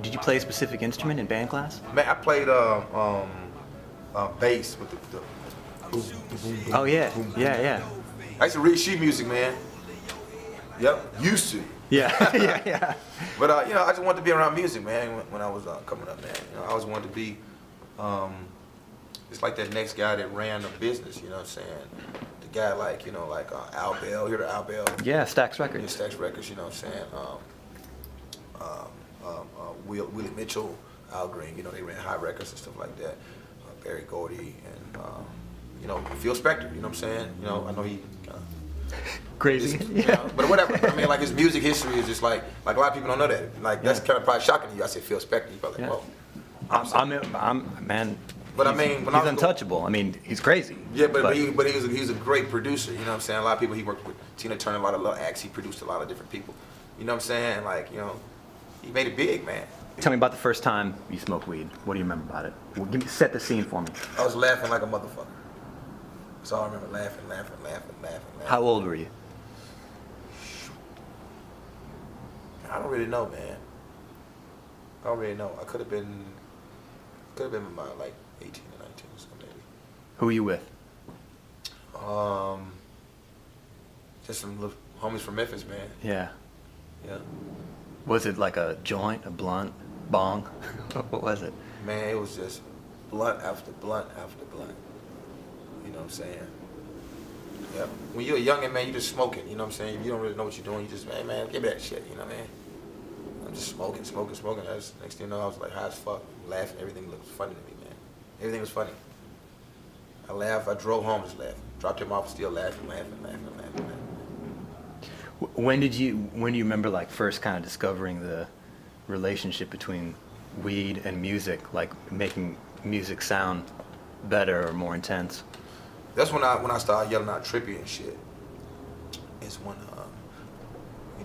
Did you play a specific instrument in band class? Man, I played bass with the boom, boom, boom, Oh yeah, boom, boom. yeah. I used to read sheet music, man. Yep, used to. Yeah, yeah. But I just wanted to be around music, man. When I was coming up, man, I always wanted to be. It's like that next guy that ran the business. You know what I'm saying? The guy like Al Bell. Hear the Al Bell? Yeah, Stax Records. Yeah, Stax Records. You know what I'm saying? Willie Mitchell, Al Green. They ran High Records and stuff like that. Barry Gordy and Phil Spector. You know what I'm saying? I know he. Crazy. Yeah. But whatever. I mean, like his music history is just like a lot of people don't know that. Like that's kind of probably shocking to you. I said Phil Spector. You probably like, whoa. I'm man. But I mean, when he's untouchable. I mean, he's crazy. Yeah, but he's a great producer. You know what I'm saying? A lot of people he worked with. Tina Turner, a lot of little acts. He produced a lot of different people. You know what I'm saying? Like he made it big, man. Tell me about the first time you smoked weed. What do you remember about it? Set the scene for me. I was laughing like a motherfucker. That's all I remember. Laughing. How old were you? I don't really know, man. I don't really know. I could have been about like 18 or 19 or something maybe. Who were you with? Just some little homies from Memphis, man. Yeah. Yeah. Was it like a joint, a blunt, bong? What was it? Man, it was just blunt after blunt after blunt. You know what I'm saying? Yeah. When you're a youngin', man, you just smoking. You know what I'm saying? You don't really know what you're doing. You just, man, give me that shit. You know what I mean? I'm just smoking. That's, next thing you know, I was like high as fuck, laughing. Everything looked funny to me, man. Everything was funny. I laughed. I drove home just laughing. Dropped him off, still laughing. When do you remember like first kind of discovering the relationship between weed and music, like making music sound better or more intense? That's when I started yelling out trippy and shit. It's when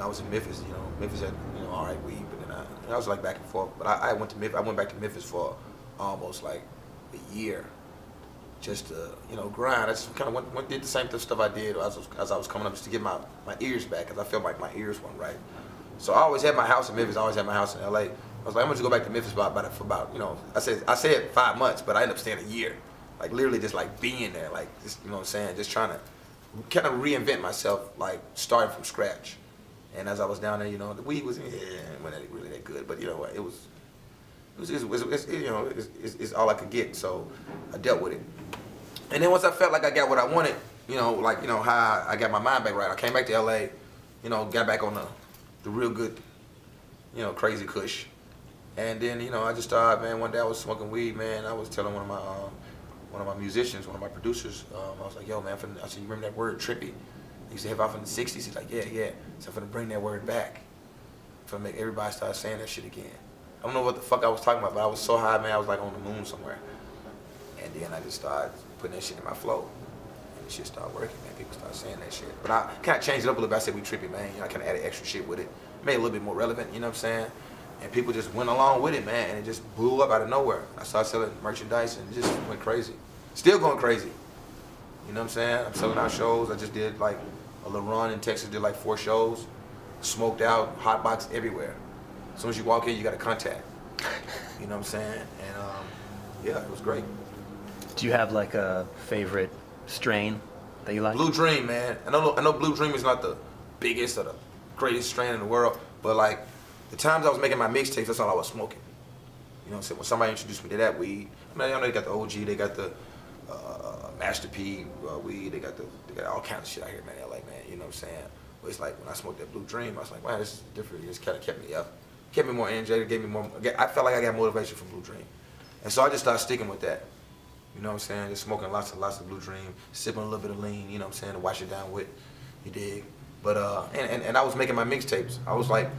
I was in Memphis. Memphis had all right weed, but then I was like back and forth. But I went to Memphis. I went back to Memphis for almost like a year, just to grind. I just kind of did the same stuff I did as I was coming up, just to get my ears back, because I felt like my ears weren't right. So I always had my house in Memphis. I always had my house in LA. I was like, I'm gonna just go back to Memphis for about I said 5 months, but I ended up staying a year. Like literally just like being there, like just, you know what I'm saying, just trying to kind of reinvent myself, like starting from scratch. And as I was down there, the weed wasn't really that good, but you know what, it's all I could get, so I dealt with it. And then once I felt like I got what I wanted, how I got my mind back right, I came back to LA, got back on the real good, crazy kush. And then, I just started, man, one day I was smoking weed, man. I was telling one of my musicians, one of my producers, I was like, yo, man, I said, you remember that word trippy? He used to have out from the 60s. He's like, yeah. So I'm gonna bring that word back. I'm gonna make everybody start saying that shit again. I don't know what the fuck I was talking about, but I was so high, man, I was like on the moon somewhere. And then I just started putting that shit in my flow. And the shit started working, man. People started saying that shit. But I kind of changed it up a little bit. I said we trippy, man. I kind of added extra shit with it. Made it a little bit more relevant, you know what I'm saying? And people just went along with it, man, and it just blew up out of nowhere. I started selling merchandise and it just went crazy. Still going crazy. You know what I'm saying? I'm selling out shows. I just did like a little run in Texas, did like 4 shows. Smoked out, hot box everywhere. As soon as you walk in, you got a contact. You know what I'm saying? And yeah, it was great. Do you have like a favorite strain that you like? Blue Dream, man. I know Blue Dream is not the biggest or the greatest strain in the world, but like the times I was making my mixtapes, that's all I was smoking. You know what I'm saying? When somebody introduced me to that weed, I mean, I know they got the OG, they got the Master P weed, they got all kinds of shit out here, man, LA, man. You know what I'm saying? But it's like when I smoked that Blue Dream, I was like, wow, this is different. It just kind of kept me up, kept me more energetic, gave me more. I felt like I got motivation from Blue Dream, and so I just started sticking with that. You know what I'm saying? Just smoking lots and lots of Blue Dream, sipping a little bit of lean. You know what I'm saying? To wash it down with. You dig? But and I was making my mixtapes. I was like,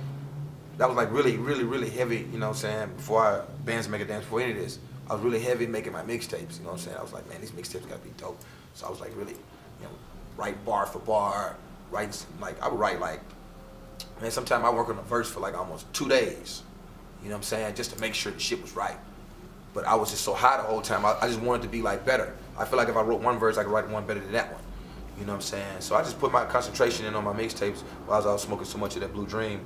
that was like really, really, really heavy. You know what I'm saying? Before bands make a dance, before any of this, I was really heavy making my mixtapes. You know what I'm saying? I was like, man, these mixtapes gotta be dope. So I was like really, write bar for bar, I would write like, man, sometimes I work on a verse for like almost 2 days. You know what I'm saying? Just to make sure the shit was right. but I was just so high the whole time. I just wanted to be like better. I feel like if I wrote one verse, I could write one better than that one. You know what I'm saying? So I just put my concentration in on my mixtapes while I was smoking so much of that Blue Dream.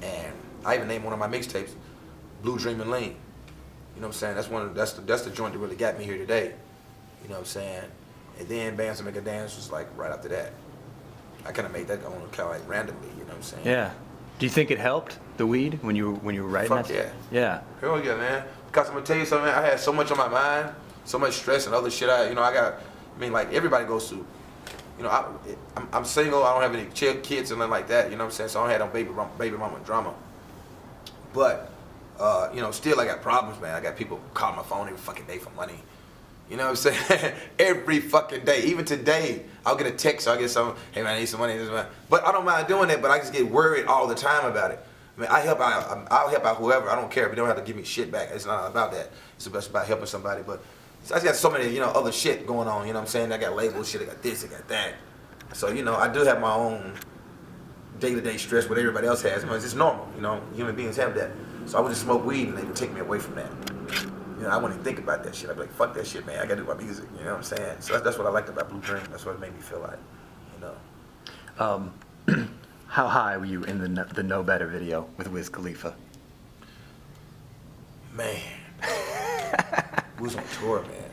And I even named one of my mixtapes Blue Dream and Lean. You know what I'm saying? That's the joint that really got me here today. You know what I'm saying? And then Bands to Make a Dance was like right after that. I kind of made that on kind of like randomly. You know what I'm saying? Yeah. Do you think it helped, the weed, when you were writing Fuck that? yeah. Yeah. Hell yeah, man. Because I'm gonna tell you something, man, I had so much on my mind, so much stress and other shit. Like everybody goes through. You know, I'm single. I don't have any kids and nothing like that. You know what I'm saying? So I don't have no baby mama drama. But you know, still I got problems, man. I got people calling my phone every fucking day for money. You know what I'm saying? Every fucking day. Even today, I'll get a text, I'll get some, hey man, I need some money. But I don't mind doing that, but I just get worried all the time about it. I mean, I'll help out whoever. I don't care if you don't have to give me shit back. It's not about that. It's about helping somebody. But I just got so many, you know, other shit going on. You know what I'm saying? I got labels, shit. I got this, I got that. So, you know, I do have my own day-to-day stress, what everybody else has. You know, it's just normal. You know, human beings have that. So I would just smoke weed and they would take me away from that. You know, I wouldn't even think about that shit. I'd be like, fuck that shit, man. I gotta do my music. You know what I'm saying? So that's what I liked about Blue Dream. That's what it made me feel like, you know. How high were you in the No Better video with Wiz Khalifa? Man. We was on tour, man.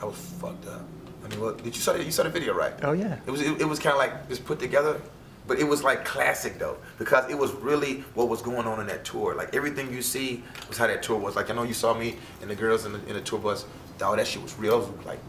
I was fucked up. I mean, look, you saw the video, right? Oh yeah. It was kind of like just put together, but it was like classic though, because it was really what was going on in that tour. Like everything you see was how that tour was. Like I know you saw me and the girls in the tour bus. Dog, that shit was real. It was like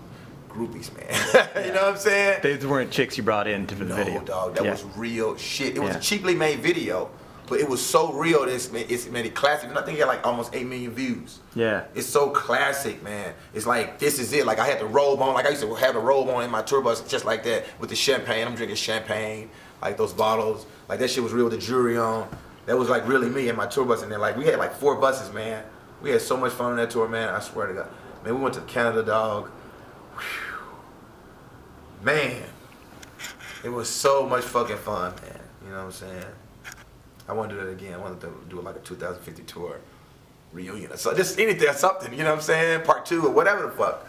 groupies, man. You know what I'm saying? They weren't chicks you brought into the video. No, dog, that was real shit. It was Yeah. a cheaply made video, but it was so real that it's made it classic. And I think it had like almost 8 million views. Yeah. It's so classic, man. It's like, this is it. Like I had the robe on. Like I used to have the robe on in my tour bus just like that with the champagne. I'm drinking champagne, like those bottles. Like that shit was real with the jewelry on. That was like really me in my tour bus. And then like we had like 4 buses, man. We had so much fun on that tour, man. I swear to God. Man, we went to Canada, dog. Whew. Man, it was so much fucking fun, man. You know what I'm saying? I want to do that again. I want to do like a 2050 tour reunion. So just anything, something, you know what I'm saying? Part 2 or whatever the fuck.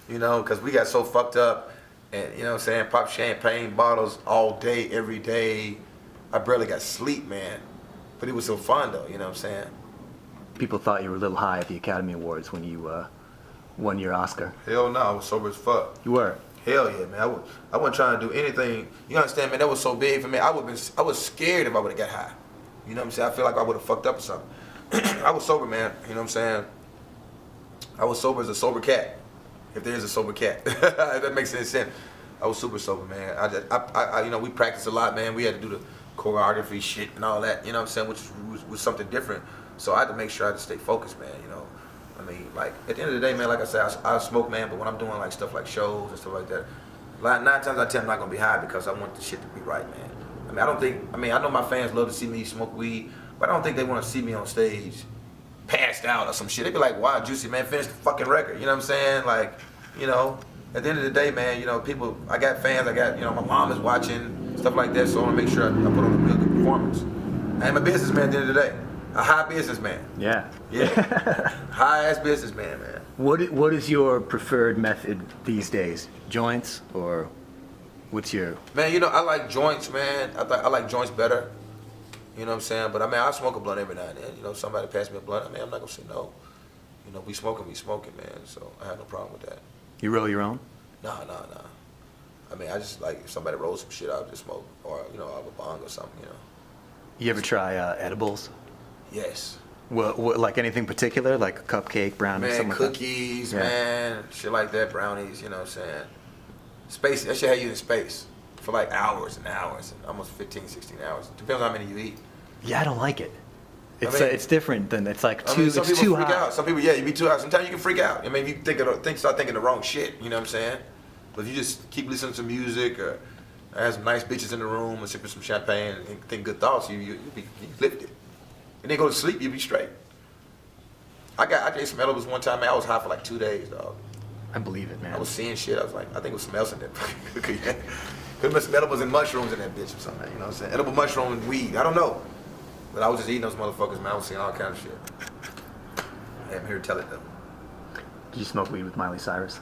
You know, because we got so fucked up and, you know what I'm saying, pop champagne bottles all day, every day. I barely got sleep, man. But it was so fun, though, you know what I'm saying? People thought you were a little high at the Academy Awards when you won your Oscar. Hell no, I was sober as fuck. You were? Hell yeah, man. I wasn't trying to do anything. You understand, man? That was so big for me. I was scared if I would have got high. You know what I'm saying? I feel like I would have fucked up or something. I was sober, man. You know what I'm saying? I was sober as a sober cat, if there is a sober cat. If that makes any sense. I was super sober, man. I you know, we practiced a lot, man. We had to do the choreography shit and all that. You know what I'm saying? Which was something different. So I had to make sure I had to stay focused, man. You know. I mean, like, at the end of the day, man, like I said, I smoke, man, but when I'm doing, like, stuff like shows and stuff like that, 9 times out of 10, I'm not going to be high because I want the shit to be right, man. I mean, I know my fans love to see me smoke weed, but I don't think they want to see me on stage passed out or some shit. They be like, wow, Juicy, man, finish the fucking record. You know what I'm saying? Like, you know, at the end of the day, man, you know, people, I got fans, you know, my mom is watching, stuff like that, so I want to make sure I put on a real good performance. I am a businessman at the end of the day. A high businessman. Yeah. Yeah. High ass businessman, man. What is your preferred method these days? Joints or what's your? Man, you know, I like joints, man. I like joints better. You know what I'm saying? But I mean, I smoke a blunt every now and then. You know, somebody pass me a blunt, I mean, I'm not gonna say no. You know, we smoking, man. So I have no problem with that. You roll your own? Nah. I mean, I just like if somebody rolls some shit, I'll just smoke, or you know, I'll have a bong or something. You know. You ever try edibles? Yes. What, like anything particular, like a cupcake, brownie, Man, something cookies, like that? man, shit like that, brownies. You know what I'm saying? Space. That shit have you in space for like hours and hours, and almost 15, 16 hours. Depends on how many you eat. Yeah, I don't like it. It's I mean, it's different than it's like I too. mean, some It's people too freak hot. out. Some people, yeah, you be too hot. Sometimes you can freak out. I mean, if you start thinking the wrong shit. You know what I'm saying? But if you just keep listening to music or have some nice bitches in the room and sipping some champagne and think good thoughts, you lifted. And then go to sleep, you be straight. I did some edibles one time, man. I was high for like 2 days, dog. I believe it, man. I was seeing shit. I was like, I think it was some else in that. Could have some edibles and mushrooms in that bitch or something. You know what I'm saying? Edible mushroom and weed. I don't know. But I was just eating those motherfuckers, man. I was seeing all kinds of shit. Yeah, I'm here to tell it though. Did you smoke weed with Miley Cyrus?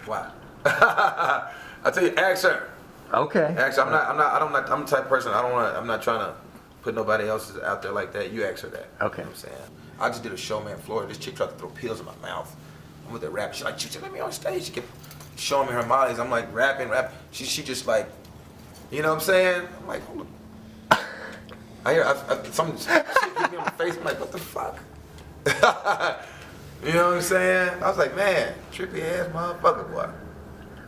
Why? I tell you, ask her. Okay. Ask her. I'm the type of person. I'm not trying to put nobody else's out there like that. You ask her that. Okay. You know what I'm saying? I just did a show, man, in Florida. This chick tried to throw pills in my mouth. I'm with her rapping. She's like, "Let me on stage." She kept showing me her mollies. I'm like rapping. She just like, you know what I'm saying? I'm like, hold up. I hear some shit hit me on the face. I'm like, what the fuck? You know what I'm saying? I was like, man, trippy ass motherfucker, boy.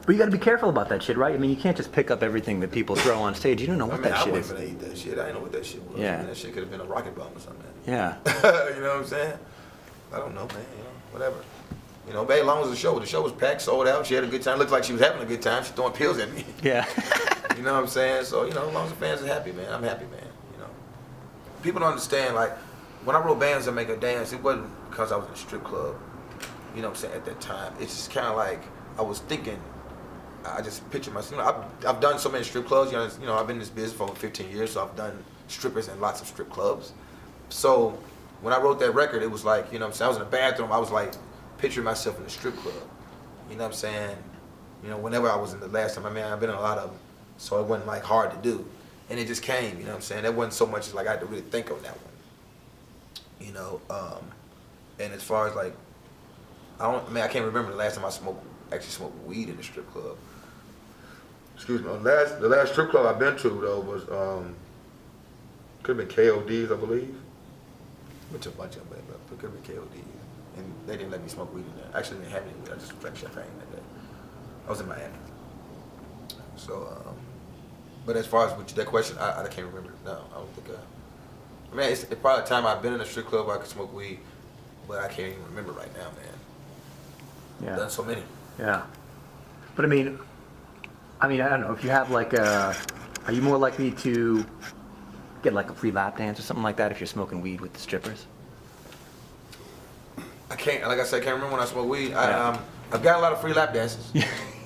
But you got to be careful about that shit, right? I mean, you can't just pick up everything that people throw on stage. You don't know what that shit is. I wasn't gonna eat that shit. I didn't know what that shit was. Yeah. Man, that shit could have been a rocket bomb or something. Yeah. You know what I'm saying? I don't know, man. You know, whatever. You know, but as long as the show was packed, sold out, she had a good time. Looked like she was having a good time. She's throwing pills at me. Yeah. You know what I'm saying? So, you know, as long as the fans are happy, man, I'm happy, man. You know, people don't understand. Like, when I wrote Bands That Make Her Dance, it wasn't because I was in a strip club. You know what I'm saying? At that time, it's just kind of like I was thinking. I just picture myself. You know, I've done so many strip clubs. You know, I've been in this business for over 15 years, so I've done strippers in lots of strip clubs. So when I wrote that record, it was like, you know what I'm saying, I was in the bathroom. I was like picturing myself in a strip club. You know what I'm saying? You know, whenever I was in the last time, I've been in a lot of them, so it wasn't like hard to do, and it just came. You know what I'm saying? That wasn't so much as like I had to really think on that one. You know, and as far as like, I can't remember the last time I actually smoked weed in a strip club. Excuse me. The last strip club I've been to though was could have been KOD's, I believe. Went to a bunch of them, but it could have been KOD's, and they didn't let me smoke weed in there. Actually, they didn't have any weed. I just drank champagne that day. I was in Miami. So, but as far as that question, I can't remember. No, I don't think. It's probably the time I've been in a strip club where I could smoke weed, but I can't even remember right now, man. Yeah. I've done so many. Yeah. But I mean, I don't know, if you have like are you more likely to get like a free lap dance or something like that if you're smoking weed with the strippers? I can't, like I said, I can't remember when I smoked weed. Yeah. I've got a lot of free lap dances.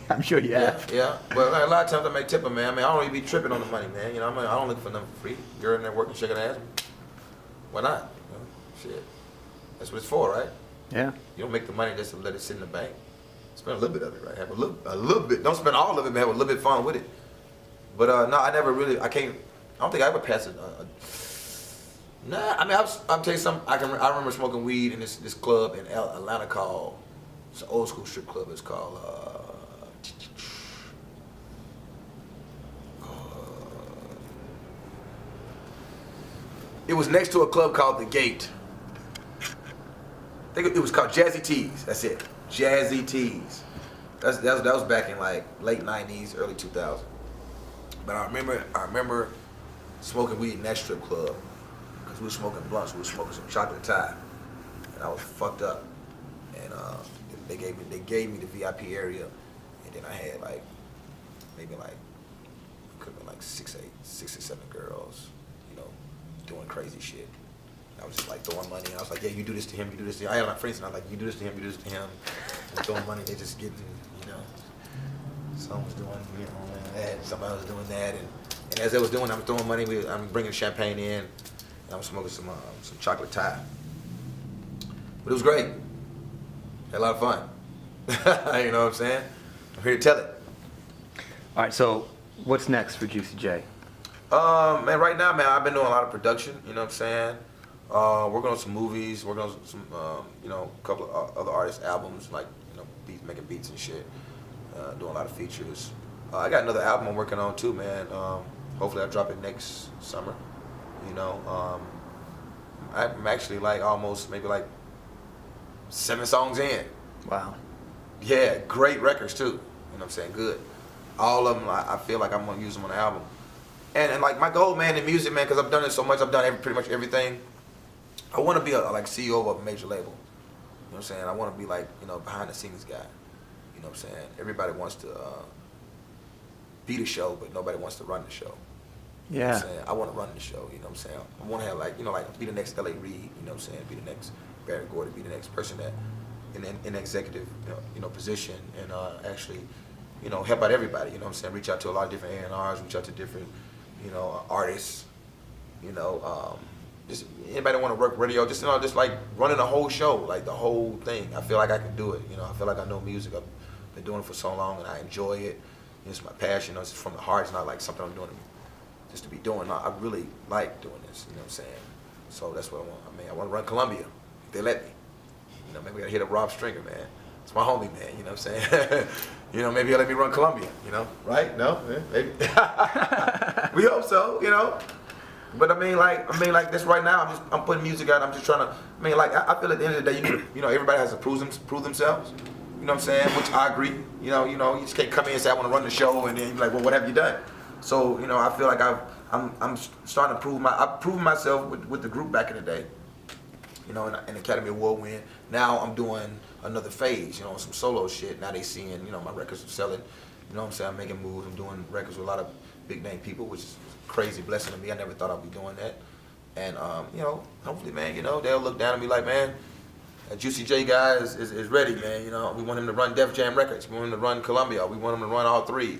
I'm sure you have. Yeah. But like, a lot of times I may tip them, man. I don't really be tripping on the money, man. You know, I don't look for nothing for free. You're in there working, shaking ass. Why not? You know, shit. That's what it's for, right? Yeah. You don't make the money just to let it sit in the bank. Spend a little bit of it, right? Have a little bit. Don't spend all of it, but have a little bit of fun with it. But no, I don't think I ever passed it. Nah, I'll tell you something. I remember smoking weed in this club in Atlanta called, it's an old school strip club. It's called, it was next to a club called The Gate. I think it was called Jazzy Tees. That's it. Jazzy Tees. That was back in like late 90s, early 2000s. But I remember smoking weed in that strip club because we were smoking blunts. We were smoking some chocolate tie, and I was fucked up. And they gave me the VIP area, and then I had like maybe like could have been like six or seven girls, you know, doing crazy shit. I was just like throwing money, and I was like, yeah, you do this to him, you do this to him. I had my friends, and I was like, you do this to him, you do this to him. And throwing money, they just getting, you know, someone was doing, you know, that, somebody was doing that, and as they was doing, I'm throwing money, I'm bringing champagne in, and I'm smoking some chocolate tie. But it was great. Had a lot of fun. You know what I'm saying? I'm here to tell it. All right, so what's next for Juicy J? Man, right now, man, I've been doing a lot of production, you know what I'm saying? Working on some movies, working on some, you know, a couple of other artists' albums, like, you know, making beats and shit. Doing a lot of features. I got another album I'm working on too, man. Hopefully I'll drop it next summer. You know, I'm actually like almost maybe like 7 songs in. Wow. Yeah, great records too. You know what I'm saying? Good. All of them, I feel like I'm gonna use them on the album. And like my goal, man, in music, man, because I've done it so much, I've done pretty much everything. I want to be like CEO of a major label. You know what I'm saying? I want to be like, you know, behind the scenes guy. You know what I'm saying? Everybody wants to be the show, but nobody wants to run the show. Yeah. You know what I'm saying? I want to run the show. You know what I'm saying? I want to have like, you know, like be the next L.A. Reid. You know what I'm saying? Be the next Barry Gordy. Be the next person that in an executive, you know, position and actually, you know, help out everybody. You know what I'm saying? Reach out to a lot of different A&Rs. Reach out to different, you know, artists. You know, just anybody want to work radio, just just like running a whole show, like the whole thing. I feel like I can do it. I feel like I know music. I've been doing it for so long, and I enjoy it. It's my passion. It's from the heart. It's not like something I'm doing just to be doing. No, I really like doing this. You know what I'm saying? So that's what I want. I mean, I want to run Columbia if they let me. Maybe I gotta hit up Rob Stringer, man. It's my homie, man. You know what I'm saying? Maybe he'll let me run Columbia. Right? No, maybe. We hope so. But I mean, like this right now. I'm putting music out. I'm just trying to. I feel at the end of the day, everybody has to prove themselves. You know what I'm saying? Which I agree. You just can't come in and say I want to run the show, and then you're like, well, what have you done? So I feel like I'm starting to I've proven myself with the group back in the day. An Academy Award win. Now I'm doing another phase. Some solo shit. Now they seeing my records are selling. You know what I'm saying? I'm making moves. I'm doing records with a lot of big name people, which is a crazy blessing to me. I never thought I'd be doing that. And hopefully, man, they'll look down at me like, man, that Juicy J guy is ready, man. We want him to run Def Jam Records. We want him to run Columbia. We want him to run all three.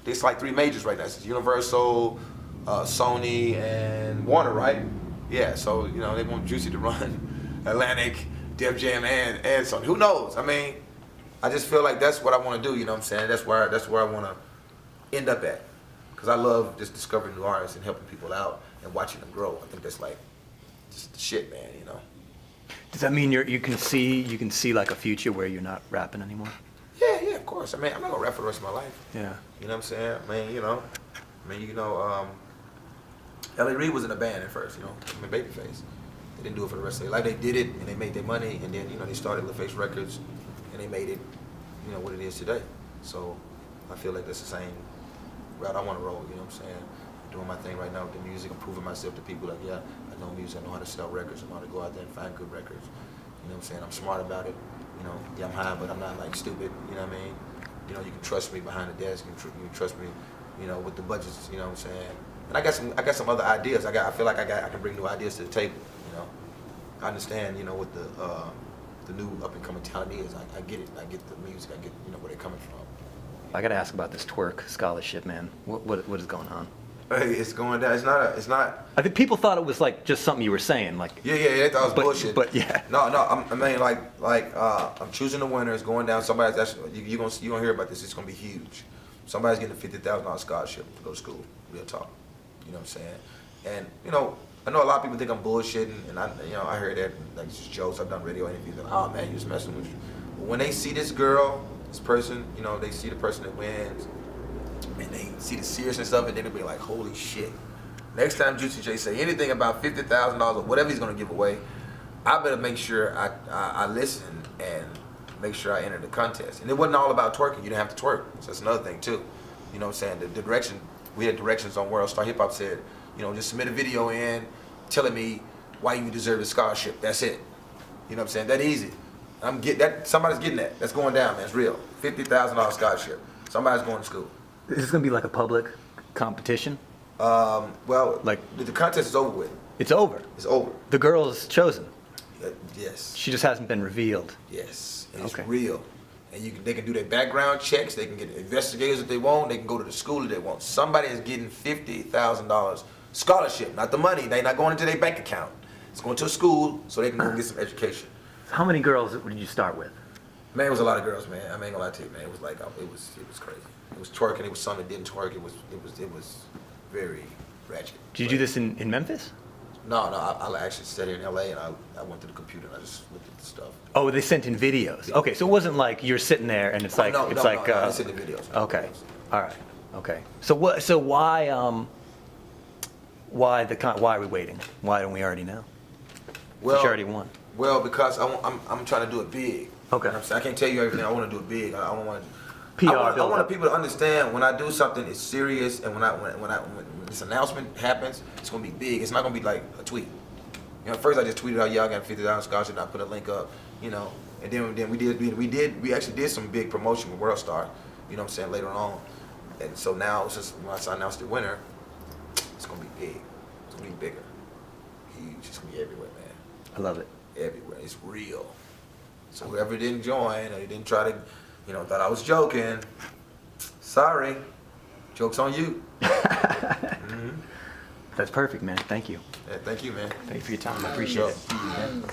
There's like 3 majors right now. It's Universal, Sony, and Warner, right? Yeah. So they want Juicy to run Atlantic, Def Jam, and Sony. Who knows? I just feel like that's what I want to do. You know what I'm saying? That's where I want to end up at. Because I love just discovering new artists and helping people out and watching them grow. I think that's like just the shit, man. Does that mean you can see like a future where you're not rapping anymore? Yeah, of course. I'm not gonna rap for the rest of my life. Yeah. You know what I'm saying? L.A. Reid was in a band at first. Babyface. They didn't do it for the rest of their life. They did it and they made their money, and then they started LaFace Records, and they made it, what it is today. So I feel like that's the same route I want to roll. You know what I'm saying? I'm doing my thing right now with the music. I'm proving myself to people like, yeah, I know music. I know how to sell records. I know how to go out there and find good records. You know what I'm saying? I'm smart about it. Yeah, I'm high, but I'm not like stupid. You know what I mean? You can trust me behind the desk. You can trust me, with the budgets. You know what I'm saying? And I got some other ideas. I feel like I can bring new ideas to the table. I understand. What the new up and coming talent is. I get it. I get the music. I get where they're coming from. I got to ask about this twerk scholarship, man. What is going on? Hey, it's going down. It's not. I think people thought it was like just something you were saying, like. Yeah. They thought it was bullshit. But yeah. No. I'm choosing the winner. It's going down. You're gonna hear about this. It's gonna be huge. Somebody's getting a $50,000 scholarship to go to school. Real talk. You know what I'm saying? And I know a lot of people think I'm bullshitting, and I hear that like it's just jokes. I've done radio interviews. Like, oh man, you just messing with you. But when they see this girl, this person, they see the person that wins, and they see the seriousness of it, then they'll be like, holy shit. Next time Juicy J say anything about $50,000 or whatever he's gonna give away, I better make sure I listen and make sure I enter the contest. And it wasn't all about twerking. You didn't have to twerk. So that's another thing too. You know what I'm saying? The direction, we had directions on World Star Hip Hop said, just submit a video in telling me why you deserve a scholarship. That's it. You know what I'm saying? That easy. I'm getting that. Somebody's getting that. That's going down, man. It's real. $50,000 scholarship. Somebody's going to school. Is this gonna be like a public competition? Well, like the contest is over with. It's over. It's over. The girl is chosen. Yes. She just hasn't been revealed. Yes. And okay. It's real. And they can do their background checks. They can get investigators if they want. They can go to the school if they want. Somebody is getting $50,000 scholarship, not the money. They're not going into their bank account. It's going to a school so they can go get some education. How many girls did you start with? Man, it was a lot of girls, man. I ain't gonna lie to you, man. It was like it was crazy. It was twerking. It was some that didn't twerk. It was very ratchet. Did you do this in Memphis? No. I actually sat here in LA and I went to the computer and I just looked at the stuff. Oh, they sent in videos. Okay, so it wasn't like you're sitting there and it's like No, they sent in videos. Okay, all right, okay. So why are we waiting? Why don't we already know? Well, you already won. Well, because I'm trying to do it big. Okay. You know what I'm saying? I can't tell you everything. I want to do it big. I don't want to. PR I want people to understand when I do something, it's serious, and when this announcement happens, it's gonna be big. It's not gonna be like a tweet. First I just tweeted out, I got $50,000 scholarship, and I put a link up, and then we actually did some big promotion with World Star, you know what I'm saying, later on, and so now it's just once I announced the winner, it's gonna be big. It's gonna be bigger, huge. It's gonna be everywhere, man. I love it. Everywhere. It's real. So whoever didn't join or didn't try to, thought I was joking, sorry. Joke's on you. Mm-hmm. That's perfect, man. Thank you. Yeah, thank you, man. Thank you for your time. I appreciate Sure. it. Yeah.